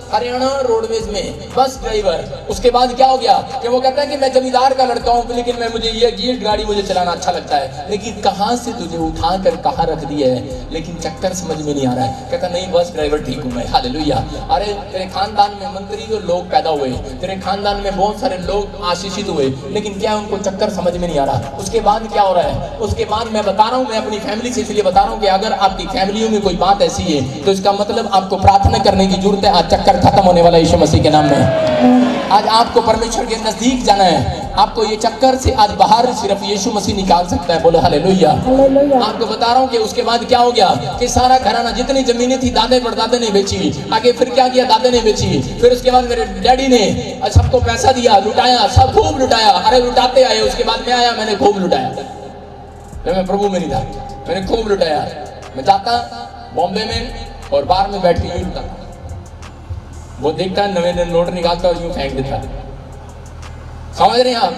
हरियाणा रोडवेज में बस ड्राइवर। उसके बाद क्या हो गया कि वो कहता है कि मैं जमींदार का लड़का हूँ, लेकिन मुझे ये गाड़ी मुझे चलाना अच्छा लगता है। लेकिन कहाँ से तुझे उठा कर कहाँ रख दिया है, लेकिन चक्कर समझ में नहीं आ रहा है। कहता नहीं बस ड्राइवर ठीक हूँ मैं, हालेलुया। अरे तेरे खानदान में मंत्री जो लोग पैदा हुए, तेरे खानदान में बहुत सारे लोग आशीषित हुए, लेकिन क्या उनको चक्कर समझ में नहीं आ रहा। उसके बाद क्या हो रहा है, उसके बाद मैं बता रहा हूँ, मैं अपनी फैमिली से इसलिए बता रहा हूँ कि अगर आपकी फैमिलियों में कोई बात ऐसी है तो इसका मतलब आपको प्रार्थना करने की जरूरत है। आज चक्कर खत्म होने वाला यीशु मसीह के नाम में। आज आपको परमेश्वर के नजदीक जाना है। आपको ये चक्कर से आज बाहर सिर्फ यीशु मसीह निकाल सकता है। बोलो हालेलुया। आपको बता रहा हूँ कि उसके बाद क्या हो गया कि सारा घराना, जितनी जमीनें थी दादे परदादे ने बेची। आगे फिर क्या किया, दादे ने बेची। फिर उसके बाद मेरे डैडी ने सबको पैसा दिया, लुटाया, सब खूब लुटाया। अरे लुटाते आए। उसके बाद मैं आया, मैंने खूब लुटाया। मैं प्रभु में नहीं था, मैंने खूब लुटाया। मैं जाता बॉम्बे में और बार में बैठ के यूं लुटाता। वो देखता है नवे नोट निकालता और यूं फेंक देता। समझ रहे हैं आप?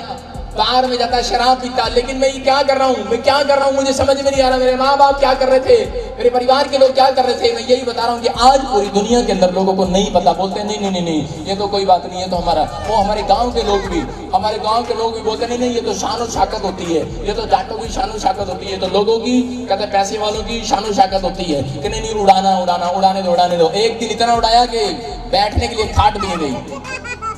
बाहर में जाता शराब पीता। लेकिन मैं ये क्या कर रहा हूँ, मुझे समझ में नहीं आ रहा। मेरे माँ बाप क्या कर रहे थे, मेरे परिवार के लोग क्या कर रहे थे। मैं यही बता रहा हूँ कि आज पूरी दुनिया के अंदर लोगों को नहीं पता। बोलते हैं नहीं ये तो कोई बात नहीं है, तो हमारे गांव के लोग भी बोलते नहीं ये तो शान और शाकत होती है, ये तो जाटों की शान और शाकत होती है, तो लोगों की कहते पैसे वालों की शान और शाकत होती है कि नहीं उड़ाने दो। एक दिन इतना उड़ाया कि बैठने के लिए खाट दिए गई।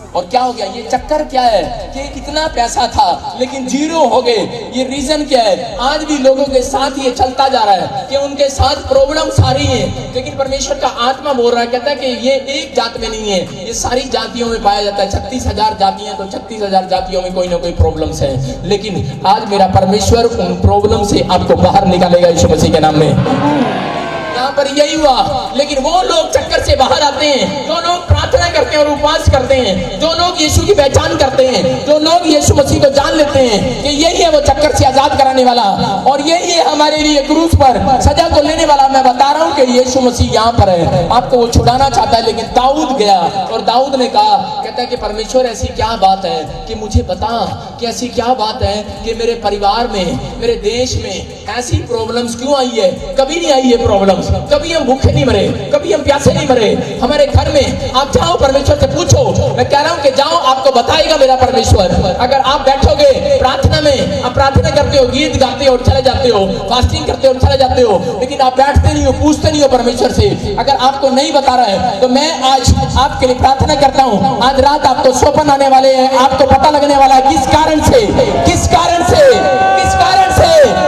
और क्या हो गया, ये चक्कर क्या है कि कितना पैसा था लेकिन जीरो हो गए। ये रीजन क्या है? आज भी लोगों के साथ ये चलता जा रहा है कि उनके साथ प्रॉब्लम सारी है, लेकिन परमेश्वर का आत्मा बोल रहा है, कहता है कि ये एक जात में नहीं है, ये सारी जातियों में पाया जाता है। 36,000 जातियां, तो 36,000 जातियों में कोई ना कोई प्रॉब्लम्स है। लेकिन आज मेरा परमेश्वर उन प्रॉब्लम से आपको बाहर निकालेगा यीशु मसीह के नाम में। यहाँ पर यही हुआ। लेकिन वो लोग चक्कर से बाहर आते हैं जो लोग प्रार्थना करते हैं और उपवास करते हैं, जो लोग यीशु की पहचान करते हैं, जो लोग यीशु मसीह को जान लेते हैं कि यही है वो चक्कर से आजाद कराने वाला, और यही है हमारे लिए क्रूस पर सजा को लेने वाला। मैं बता रहा हूँ कि यीशु मसीह यहाँ पर है, आपको वो छुड़ाना चाहता है। लेकिन दाऊद गया और दाऊद ने कहा, कहता है कि परमेश्वर ऐसी क्या बात है कि मुझे बता कि ऐसी क्या बात है कि मेरे परिवार में, मेरे देश में ऐसी प्रॉब्लम्स क्यों आई है। कभी नहीं आई है प्रॉब्लम्स, कभी हम भूखे नहीं मरे, कभी हम प्यासे नहीं मरे। हमारे घर में आप जाओ परमेश्वर से पूछो। मैं कह रहा हूँ कि जाओ, आपको बताएगा मेरा परमेश्वर। अगर आप बैठोगे प्रार्थना में, आप प्रार्थना करते हो, गीत गाते हो और चले जाते हो, फास्टिंग करते हो और चले जाते हो, लेकिन आप बैठते नहीं हो, पूछते नहीं हो परमेश्वर से। अगर आपको नहीं बता रहा है तो मैं आज आपके लिए प्रार्थना करता हूँ। आज रात आपको स्वप्न आने वाले हैं, आपको पता लगने वाला है किस कारण से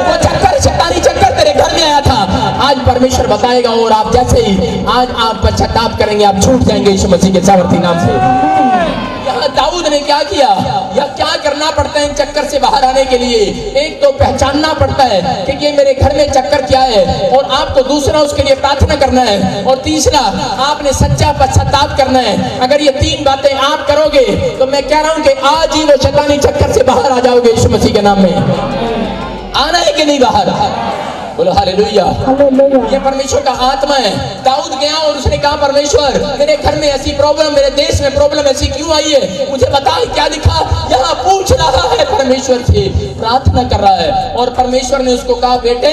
वो चक्कर, शैतानी चक्कर तेरे घर में आया था। आज परमेश्वर बताएगा और आप जैसे ही आज आप पश्चाताप करेंगे, आप छूट जाएंगे यीशु मसीह के सामर्थी नाम से। यहाँ दाऊद ने क्या किया, या क्या करना पड़ता है इन चक्कर से बाहर आने के लिए? एक तो पहचानना पड़ता है कि ये मेरे घर में चक्कर क्या है, और आपको दूसरा उसके लिए प्रार्थना करना है, और तीसरा आपने सच्चा पश्चाताप करना है। अगर ये 3 बातें आप करोगे तो मैं कह रहा हूँ कि आज ही वो शैतानी चक्कर से बाहर आ जाओगे यीशु मसीह के नाम में। आना है कि नहीं बाहर? बोलो हालेलुया। ये परमेश्वर का आत्मा है। दाऊद गया और उसने कहा, परमेश्वर मेरे घर में ऐसी प्रॉब्लम, मेरे देश में प्रॉब्लम ऐसी क्यों आई है, मुझे बता। क्या लिखा यहाँ? पूछ रहा है परमेश्वर से, प्रार्थना कर रहा है। और परमेश्वर ने उसको कहा, बेटे,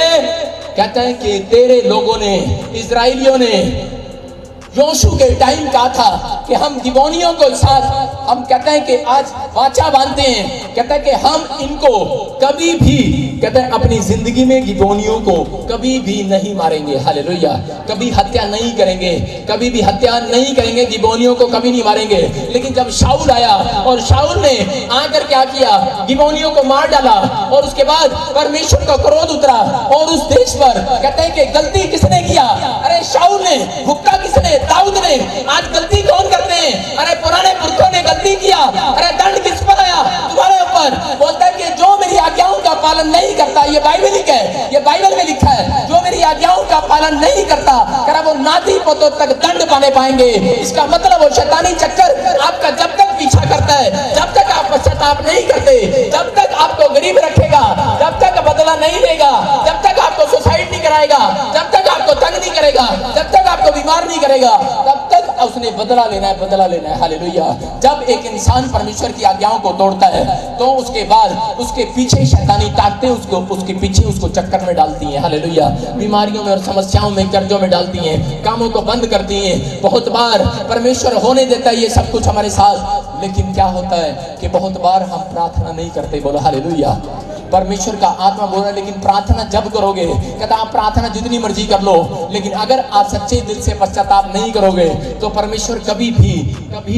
कहता है कि तेरे लोगों ने, इजराइलियों ने योशू के टाइम कहा था कि हम गिबोनियों को साथ हम कहते हैं कि आज वाचा बांधते हैं, कहते हैं कि हम इनको कभी भी कहते हैं अपनी जिंदगी में गिबोनियों को कभी भी नहीं मारेंगे। हालेलुया। कभी हत्या नहीं करेंगे, कभी भी हत्या नहीं करेंगे, गिबोनियों को कभी नहीं मारेंगे। लेकिन जब शाऊल आया और शाऊल ने आकर क्या किया, गिबोनियों को मार डाला और उसके बाद परमेश्वर का क्रोध उतरा और उस देश पर कहते हैं कि गलती किसने किया? अरे शाऊल ने। हुक्का किसने? दाऊद ने। आज गलती कौन करते हैं? अरे पुराने पुरखों ने गलती किया। अरे दंड किस पर आया? तुम्हारे ऊपर। बोलता है कि जो मेरी आज्ञाओं का पालन नहीं करता, ये बाइबल लिखा है, ये बाइबल में लिखा है, जो मेरी आज्ञाओं का पालन नहीं करता करा वो नाती पोतों तक दंड पाने पाएंगे। इसका मतलब वो शैतानी चक्कर आपका जब तक पीछा करता है, जब तक आप पश्चाताप नहीं करते, जब तक आपको गरीब रखेगा, जब तक बदला नहीं लेगा, जब तक आपको सुसाइड नहीं कराएगा, जब तक आपको तंग नहीं करेगा, जब तक आपको बीमार नहीं करेगा, तब तक उसने बदला लेना है, बदला लेना है। हालेलुया। जब एक इंसान परमेश्वर की आज्ञाओं को तोड़ता है तो उसके बाद उसके पीछे शैतानी ताकतें उसके पीछे उसको चक्कर में डालती हैं। हालेलुया। बीमारियों में और समस्याओं में, कर्जों में डालती हैं, कामों को बंद करती हैं। बहुत बार परमेश्वर होने देता है ये सब कुछ हमारे साथ, लेकिन क्या होता है कि बहुत बार हम प्रार्थना नहीं करते। बोलो हालेलुया। परमेश्वर का आत्मा बोल रहा है, लेकिन प्रार्थना जब करोगे, कहता आप प्रार्थना जितनी मर्जी कर लो, लेकिन अगर आप सच्चे दिल से पश्चाताप नहीं करोगे तो परमेश्वर कभी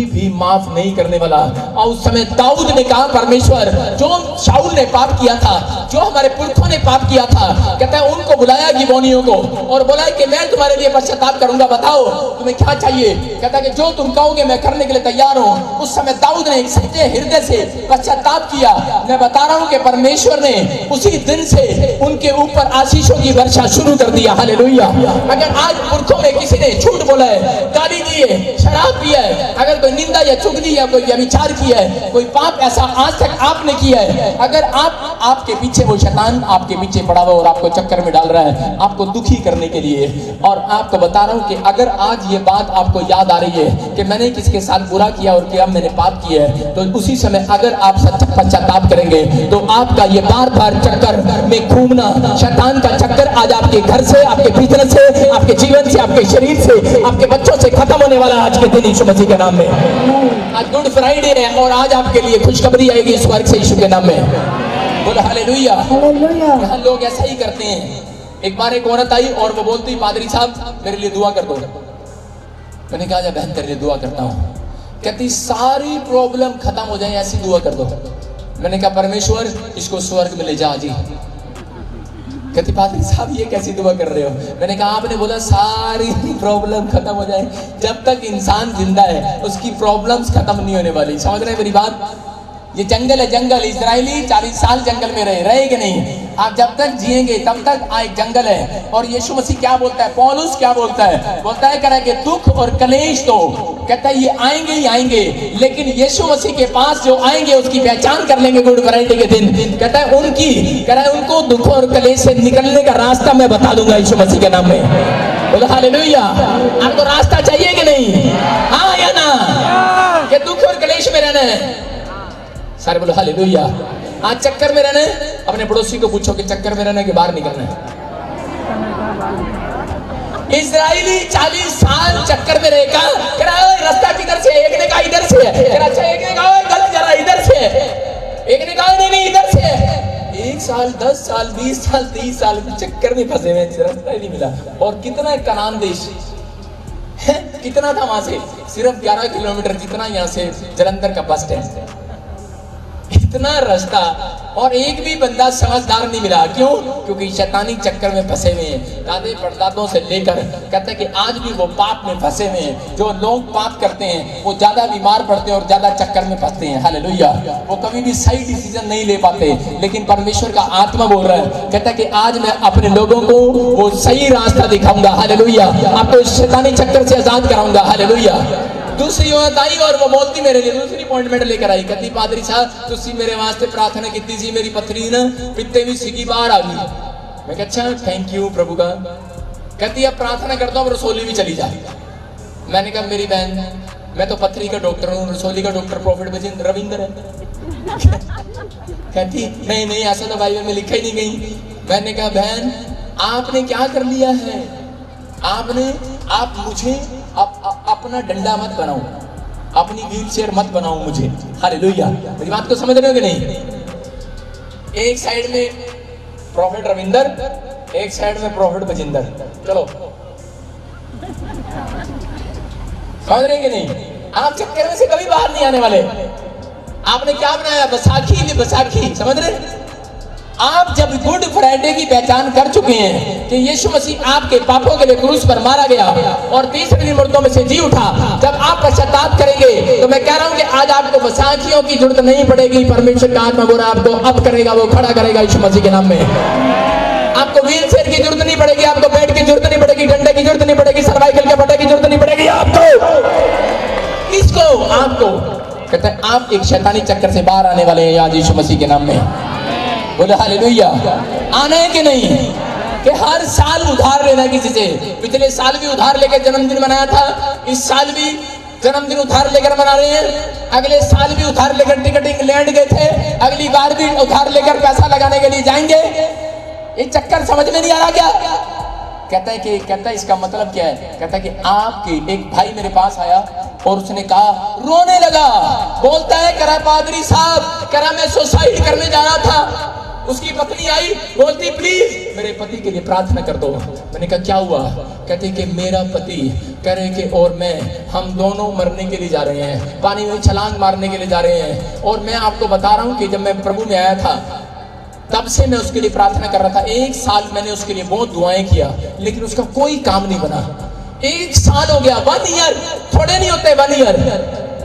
भी माफ नहीं करने वाला। और उस समय दाऊद ने कहा, परमेश्वर जो शाऊल ने पाप किया था, जो हमारे पुरखों ने पाप किया था, कहता है उनको बुलाया गिबोनियों को और बोला कि मैं तुम्हारे लिए पश्चाताप करूंगा, बताओ तुम्हें क्या चाहिए। कहता है कि जो तुम कहोगे मैं करने के लिए तैयार हूं। उस समय दाऊद ने एक सच्चे हृदय से पश्चाताप किया। मैं बता रहा हूं कि परमेश्वर ने उसी दिन से उनके ऊपर आशीषों की वर्षा शुरू कर दिया। हालेलुया। अगर आज पुरखों में किसी ने झूठ बोला है, गाली दी है, शराब पिया है, अगर कोई निंदा या चुगली या कोई व्यभिचार किया है, कोई पाप ऐसा आज तक आपने किया है, अगर आपके पीछे वो शैतान आपके पीछे पड़ा हुआ और आपको चक्कर में डाल रहा है आपको दुखी करने के लिए, और आपको बता रहा हूं कि अगर आज ये बात आपको याद आ रही है कि मैंने किसके साथ बुरा किया और क्या मैंने पाप किया है, तो उसी समय अगर आप सच्चा पश्चाताप करेंगे तो आपका ये बार बार चक्कर में घूमना, शैतान का चक्कर आज आपके घर से, आपके बिजनेस से, आपके जीवन से, आपके शरीर से, आपके बच्चों से खत्म होने वाला आज के दिन यीशु मसीह के नाम में। आज गुड फ्राइडे है और आज आपके लिए खुशखबरी आएगी स्वर्ग से यीशु के नाम में। बोलो हालेलुया। यहाँ लोग ऐसा ही करते हैं। एक बार एक औरत आई और वो बोलती, पादरी साहब मेरे लिए दुआ कर दो। मैंने कहा जा बहन तेरे लिए दुआ करता हूँ। कहती सारी प्रॉब्लम खत्म हो जाए ऐसी दुआ कर दो। मैंने कहा परमेश्वर इसको स्वर्ग में ले जा जी। कहती पादरी साहब ये कैसी दुआ कर रहे हो? मैंने कहा आपने बोला सारी प्रॉब्लम खत्म हो जाए। जब तक इंसान जिंदा है उसकी प्रॉब्लम्स खत्म नहीं होने वाली। समझ रहे हैं मेरी बात? ये जंगल है, जंगल। इजरायली 40 साल जंगल में रहे कि नहीं? आप जब तक जिएंगे तब तक एक जंगल है। और यीशु मसीह क्या बोलता है, पौलुस क्या बोलता है? बोलता है कह कि दुख और कलेश तो कहता है ये आएंगे ही आएंगे, लेकिन यीशु मसीह के पास जो आएंगे उसकी पहचान कर लेंगे गुड फ्राइडे के दिन। कहता है उनको दुख और कलेश से निकलने का रास्ता मैं बता दूंगा यीशु मसीह के नाम में। बोलो हालेलुया। आपको रास्ता चाहिए कि नहीं? हाँ या ना? कि दुख और कलेश में रहना है? सारे बोलो हालेलुया। आज चक्कर में रहना है? अपने पड़ोसी को पूछो कि चक्कर में रहना है कि बाहर निकलना है? इजरायली 40 साल चक्कर में रहेगा। रास्ता किधर से? एक ने कहा इधर से है। अच्छा एक ने कहा गलत जरा इधर से है। एक ने कहा नहीं इधर से है। 1 साल 10 साल 20 साल 30 साल चक्कर में फंसे हुए, रास्ता ही नहीं मिला। और कितना कनान देश है, कितना था वहां से? सिर्फ 11 किलोमीटर जितना यहाँ से जलंधर का बस स्टैंड, इतना रास्ता। और एक भी बंदा समझदार नहीं मिला। क्यों? क्योंकि शैतानी चक्कर में फंसे हुए हैं। दादे परदादों से लेकर कहते हैं कि आज भी वो पाप में फंसे हुए हैं। जो लोग पाप करते हैं वो ज्यादा बीमार पड़ते हैं और ज्यादा चक्कर में फंसते हैं। हालेलुया। वो कभी भी सही डिसीजन नहीं ले पाते। लेकिन परमेश्वर का आत्मा बोल रहा है, कहता है कि आज मैं अपने लोगों को वो सही रास्ता दिखाऊंगा। हालेलुया। आपको शैतानी चक्कर से आजाद कराऊंगा। हालेलुया। दूसरी औरत आई और वो बोलती मेरे लिए दूसरी अपॉइंटमेंट लेकर आई। कहती पादरी साहब तुसी मेरे वास्ते प्रार्थना की सी, मेरी पथरी ना पित्ते भी सीगी बाहर आ गई। मैं कहा अच्छा थैंक यू प्रभु का। कहती अब प्रार्थना करता हूँ रसोली भी चली जाए। मैंने कहा मेरी बहन मैं तो पथरी का डॉक्टर हूँ, रसोली का डॉक्टर प्रॉफिट रविंद्र है। कहती नहीं ऐसा तो बाइबल में लिखा ही नहीं गई। मैंने कहा बहन आपने क्या कर लिया है? आप मुझे अपना डंडा मत बनाओ, अपनी व्हील चेयर मत बनाओ मुझे। हालेलुया, मेरी बात को समझ रहे हो कि नहीं? एक साइड में प्रॉफिट रविंदर, एक साइड में प्रॉफिट बजिंदर। चलो, समझ रहे कि नहीं? आप चक्कर में से कभी बाहर नहीं आने वाले। आपने क्या बनाया? बैसाखी, समझ रहे? आप जब गुड फ्राइडे की पहचान कर चुके हैं कि यीशु मसीह आपके पापों के लिए क्रूस पर मारा गया और तीसरे दिन मुर्दों में से जी उठा, जब आप पश्चाताप करेंगे तो मैं कह रहा हूं कि आज आपको बैसाखियों की जरूरत नहीं पड़ेगी। परमेश्वर का आत्मा बोला आपको अब करेगा, वो खड़ा करेगा यीशु मसीह के नाम में। आपको व्हील चेयर की जरूरत नहीं पड़ेगी, आपको बेड की जरूरत नहीं पड़ेगी, डंडे की जरूरत नहीं पड़ेगी, सर्वाइकल के फटे की जरूरत नहीं पड़ेगी। आपको, किसको? आपको। कहते हैं आप एक शैतानी चक्कर से बाहर आने वाले हैं आज यीशु मसीह के नाम में। बोले हालेलुया। आना है कि नहीं? कि हर साल उधार लेना किसी से। पिछले साल भी उधार लेकर जन्मदिन मनाया था, इस साल भी जन्मदिन उधार लेकर मना रहे हैं। अगले साल भी उधार लेकर टिकट इंग्लैंड गए थे, अगली बार भी उधार लेकर पैसा लगाने के लिए जाएंगे। ये चक्कर समझ में नहीं आ रहा क्या? कहता है इसका मतलब क्या है? कहता है कि आपके एक भाई मेरे पास आया और उसने कहा, रोने लगा, बोलता है करा पादरी साहब, करा मैं सुसाइड करने जा रहा था। उसकी पत्नी आई, बोलती प्लीज मेरे पति के लिए प्रार्थना कर दो। मैंने कहा क्या हुआ? कहते कि मेरा पति कह रहे कि और मैं, हम दोनों मरने के लिए जा रहे हैं, पानी में छलांग मारने के लिए जा रहे हैं। और मैं आपको बता रहा हूँ कि जब मैं प्रभु में आया था तब से मैं उसके लिए प्रार्थना कर रहा था। 1 साल मैंने उसके लिए बहुत दुआएं किया, लेकिन उसका कोई काम नहीं बना। 1 साल हो गया, 1 ईयर, थोड़े नहीं होते 1 ईयर,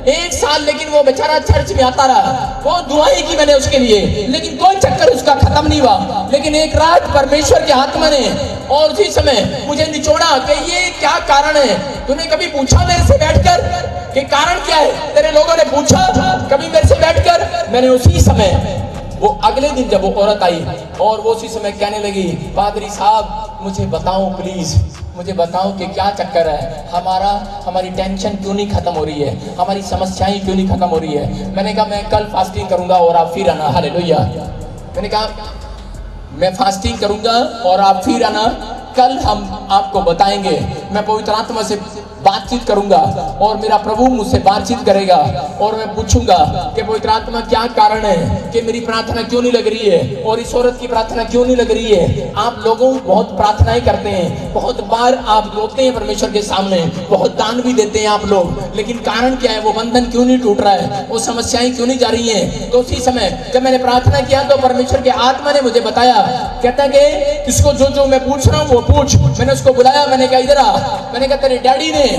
1 साल। लेकिन वो बेचारा चर्च में आता रहा, बहुत दुआएं की मैंने उसके लिए, लेकिन कोई चक्कर उसका खत्म नहीं हुआ। लेकिन एक रात परमेश्वर के आत्मा ने और उसी समय मुझे निचोड़ा कि ये क्या कारण है? तूने कभी पूछा मेरे से बैठकर कि कारण क्या है? तेरे लोगों ने पूछा कभी मेरे से बैठकर? मैंने उसी समय, वो अगले दिन जब वो औरत आई और वो उसी समय कहने लगी, पादरी साहब मुझे बताओ प्लीज, मुझे बताओ कि क्या चक्कर है, हमारी टेंशन क्यों नहीं खत्म हो रही है, हमारी समस्याएं क्यों नहीं खत्म हो रही है। मैंने कहा मैं कल फास्टिंग करूंगा और आप फिर आना। हालेलुया। मैंने कहा मैं फास्टिंग करूंगा और आप फिर आना, कल हम आपको बताएंगे। मैं पवित्र आत्मा से बातचीत करूंगा और मेरा प्रभु मुझसे बातचीत करेगा और मैं पूछूंगा कि पवित्र आत्मा क्या कारण है कि मेरी प्रार्थना क्यों नहीं लग रही है और इस औरत की प्रार्थना क्यों नहीं लग रही है। आप लोगों बहुत प्रार्थनाएं करते हैं, बहुत बार आप रोते हैं परमेश्वर के सामने, बहुत दान भी देते हैं आप लोग, लेकिन कारण क्या है? वो बंधन क्यों नहीं टूट रहा है? वो समस्याएं क्यों नहीं जा रही हैं? तो उसी समय जब मैंने प्रार्थना किया तो परमेश्वर के आत्मा ने मुझे बताया, कहता है कि इसको जो मैं पूछ रहा हूँ वो पूछ। मैंने उसको बुलाया, मैंने कहा इधर आ। मैंने कहा तेरे डैडी ने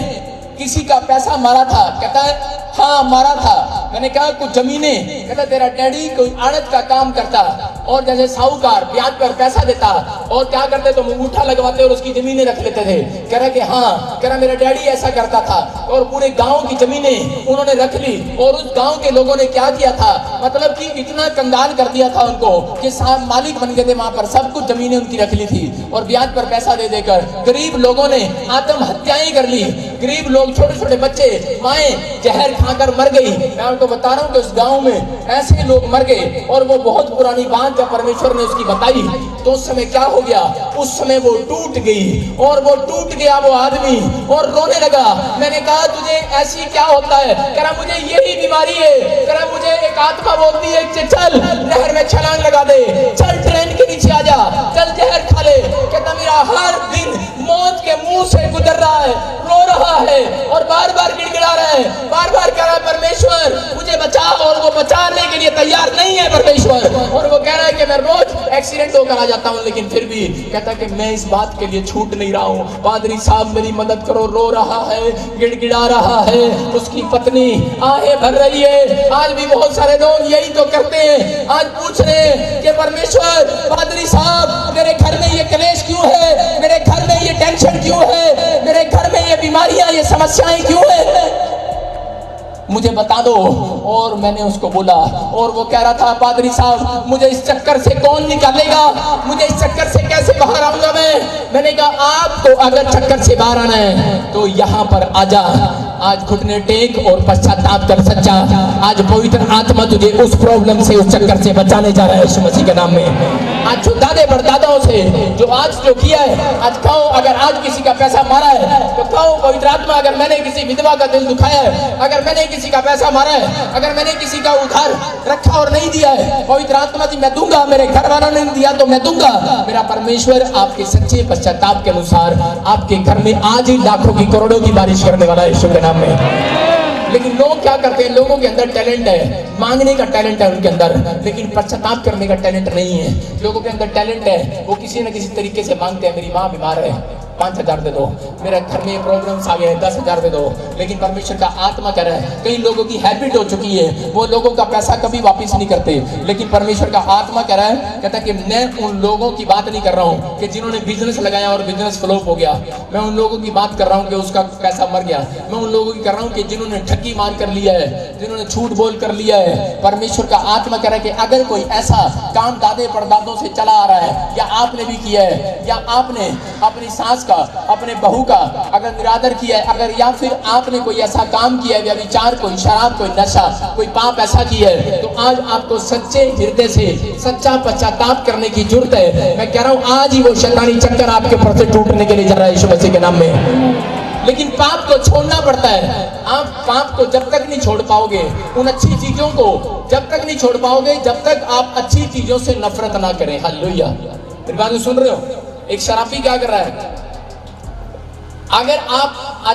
किसी का पैसा मारा था? कहता है हाँ मारा था। मैंने कहा कुछ जमीनें? कहता तेरा डैडी कोई आड़त का काम करता और जैसे साहूकार ब्याज पर पैसा देता और क्या करते तो अंगूठा लगवाते और उसकी जमीनें रख लेते थे। कह रहा कि हाँ, कह रहा मेरा डैडी ऐसा करता था और पूरे गांव की जमीनें उन्होंने रख ली और उस गांव के लोगों ने क्या किया था, मतलब कि इतना कंगाल कर दिया था उनको कि साहब मालिक बन गए थे वहां पर, सब कुछ जमीनें उनकी रख ली थी और ब्याज पर पैसा दे देकर गरीब लोगों ने आत्महत्याएं कर ली। गरीब लोग, छोटे छोटे बच्चे, माएं जहर खाकर मर गई। मैं उनको बता रहा हूँ कि उस गांव में ऐसे लोग मर गए और वो बहुत पुरानी बात जब परमेश्वर ने उसकी बताई तो उस समय क्या हो गया, उस समय वो टूट गई और वो टूट गया वो आदमी और रोने लगा। मैंने कहा तुझे ऐसी क्या होता है? कह रहा मुझे यही बीमारी है। कह रहा मुझे एक आत्मा बोलती है कि चल नहर में छलांग लगा दे, चल ट्रेन के नीचे आ जा, चल जहर खा ले। कहता मेरा हर दिन मौत के मुंह से गुजर रहा है, रो रहा है और बार बार गिड़गिड़ा रहा है, बार बार कह रहा है परमेश्वर मुझे बचा, और वो बचाने के लिए तैयार नहीं है परमेश्वर। और वो कह रहा है कि मैं रोज एक्सीडेंट होकर आ जाता हूँ, लेकिन फिर भी कहता कि मैं इस बात के लिए छूट नहीं रहा हूँ। पादरी साहब मेरी मदद करो। रो रहा है, गिड़गिड़ा रहा है। उसकी पत्नी आहें भर रही है। आज भी बहुत सारे लोग यही तो करते हैं, आज पूछ रहे हैं कि परमेश्वर पादरी साहब मेरे घर में ये कलेश क्यों है, मेरे घर में ये टेंशन क्यों है, मेरे घर में ये बीमारियां, ये समस्याएं क्यों है, मुझे बता दो। और मैंने उसको बोला और वो कह रहा था पादरी साहब मुझे इस चक्कर से कौन निकालेगा, मुझे इस चक्कर से कैसे बाहर आऊंगा मैं। मैंने कहा आपको अगर चक्कर से बाहर आना है तो यहाँ पर आजा, आज घुटने टेक और पश्चाताप कर सच्चा। आज पवित्र आत्मा तुझे उस प्रॉब्लम से, उस चक्कर से बचाने जा रहा है यीशु मसीह के नाम में। आज जो दादे परदादाओं से जो आज जो किया है, आज कहो अगर आज किसी का पैसा मारा है तो कहो पवित्र आत्मा, अगर मैंने किसी विधवा का दिल दुखाया है, अगर मैंने किसी का पैसा मारा है, अगर मैंने किसी का उधार रखा और नहीं दिया है, पवित्र आत्मा जी मैं दूंगा, मेरे घर वालों ने नहीं दिया तो मैं दूंगा। मेरा परमेश्वर आपके सच्चे पश्चाताप के अनुसार आपके घर में आज ही लाखों की करोड़ों की बारिश करने वाला है यीशु के नाम में। लेकिन लोग क्या करते हैं, लोगों के अंदर टैलेंट है, मांगने का टैलेंट है उनके अंदर, लेकिन पश्चाताप करने का टैलेंट नहीं है। लोगों के अंदर टैलेंट है, वो किसी न किसी तरीके से मांगते हैं, मेरी माँ बीमार है 5,000 दे दो, मेरे घर में प्रॉब्लम्स आ गए हैं 10,000 दे दो। लेकिन परमेश्वर का आत्मा कह रहा है, कई लोगों की हैबिट हो चुकी है, वो लोगों का पैसा कभी वापस नहीं करते। लेकिन परमेश्वर का आत्मा कह रहा है, कहता है कि मैं उन लोगों की बात नहीं कर रहा हूँ कि जिन्होंने बिजनेस लगाया और बिजनेस फ्लॉप हो गया। मैं उन लोगों की बात कर रहा हूँ कि उसका पैसा मर गया। मैं उन लोगों की कर रहा हूँ कि जिन्होंने ठगी मार कर लिया है, जिन्होंने झूठ बोल कर लिया है। परमेश्वर का आत्मा कह रहा है कि अगर कोई ऐसा काम दादे परदादों से चला आ रहा है, या आपने भी किया है, या आपने अपनी सास का, अपने बहू का अगर निरादर किया है, अगर या फिर आपने कोई ऐसा काम किया है, व्यभिचार, कोई शराब, कोई नशा, कोई पाप ऐसा किया है, तो आज आपको सच्चे हृदय से सच्चा पश्चाताप करने की जरूरत है। मैं कह रहा हूँ आज ही वो शैतानी चक्कर आपके ऊपर से टूटने के लिए जा रहा है यीशु मसीह के नाम में। लेकिन पाप को छोड़ना पड़ता है। आप पाप को जब तक नहीं छोड़ पाओगे, उन अच्छी चीजों को जब तक नहीं छोड़ पाओगे, जब तक आप अच्छी चीजों से नफरत ना करें। हालेलुया। मेरी बात सुन रहे हो? एक शराबी क्या कर रहा है, अगर आप